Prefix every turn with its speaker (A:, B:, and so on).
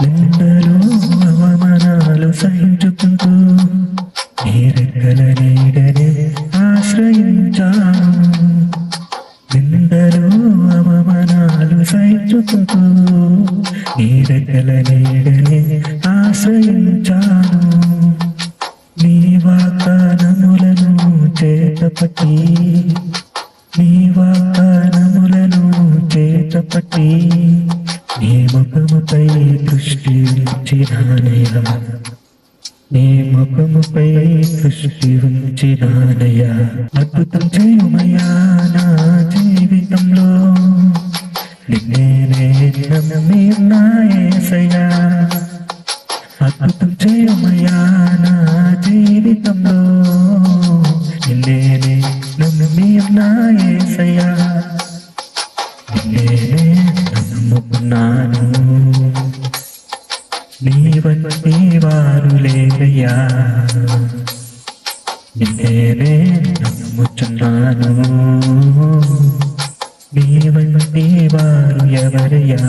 A: నిందలు అవమానాలు సహించుకుంటూ నీ రెక్కల నీడనే ఆశ్రయించాను. నిందలు అవమానాలు సహించుకుంటూ నీ రెక్కల నీడనే ఆశ్రయించాను. నీ వాగ్దానములను చేతపట్టి నీ వాగ్దానములను చేతపట్టి నీ ముఖముపై దృష్టి ఉంచినానయ్యా. నీ ముఖముపై దృష్టి ఉంచినానయ్యా. అద్భుతం చేయుమయ్యా నా జీవితంలో, నిన్నే నమ్మి ఉన్నా యేసయ్యా. అద్భుతం చేయుమయ్యా నా జీవితంలో, నిన్నే నమ్మి ఉన్నా యేసయ్యా. నిన్నే నమ్ముకున్నాను, నీ వంటి వారు లేరయ్యా. నిన్నే నమ్ముచున్నాను, నీ వంటి వారు ఎవరయ్యా.